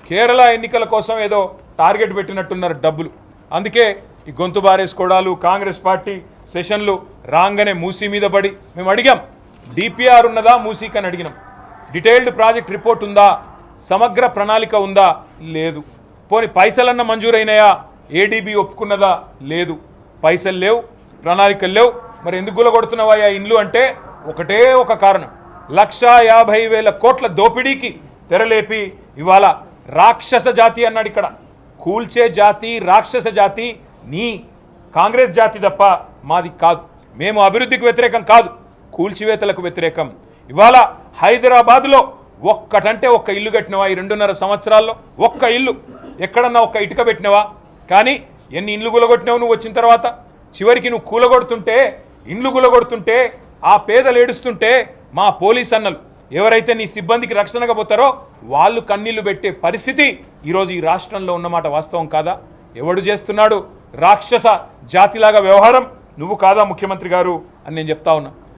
కేరళ ఎన్నికల కోసం ఏదో టార్గెట్ పెట్టినట్టున్నారు డబ్బులు. అందుకే ఈ గొంతు బారేసుకోవడాలు, కాంగ్రెస్ పార్టీ సెషన్లు రాగానే మూసీ మీద పడి మేము అడిగాం, డిపిఆర్ ఉన్నదా మూసీకి అని అడిగినాం. డీటెయిల్డ్ ప్రాజెక్ట్ రిపోర్ట్ ఉందా, సమగ్ర ప్రణాళిక ఉందా, లేదు. పోనీ పైసలన్న మంజూరైనాయా, ఏడీబీ ఒప్పుకున్నదా, లేదు. పైసలు లేవు, ప్రణాళికలు లేవు. మరి ఎందుకు గులగొడుతున్నావా ఇండ్లు అంటే ఒకటే ఒక కారణం, 1,50,000 కోట్ల దోపిడీకి తెరలేపి ఇవాళ రాక్షస జాతి అన్నాడు. ఇక్కడ కూల్చే జాతి, రాక్షస జాతి నీ కాంగ్రెస్ జాతి తప్ప మాది కాదు. మేము అభివృద్ధికి వ్యతిరేకం కాదు, కూల్చివేతలకు వ్యతిరేకం. ఇవాళ హైదరాబాద్లో ఒక్కటంటే ఒక్క ఇల్లు కట్టినవా ఈ 2.5 సంవత్సరాల్లో? ఒక్క ఇల్లు ఎక్కడన్నా ఒక్క ఇటుక పెట్టినవా? కానీ ఎన్ని ఇండ్లు గులగొట్టినావు నువ్వు వచ్చిన తర్వాత? చివరికి నువ్వు కూలగొడుతుంటే, ఇండ్లు గులగొడుతుంటే, ఆ పేదలు ఏడుస్తుంటే మా పోలీస్ అన్నలు ఎవరైతే నీ సిబ్బందికి రక్షణగా పోతారో వాళ్ళు కన్నీళ్లు పెట్టే పరిస్థితి ఈరోజు ఈ రాష్ట్రంలో ఉన్నమాట వాస్తవం కాదా? ఎవడు చేస్తున్నాడు రాక్షస జాతిలాగా వ్యవహారం? నువ్వు కాదా ముఖ్యమంత్రి గారు అని నేను చెప్తా ఉన్నా.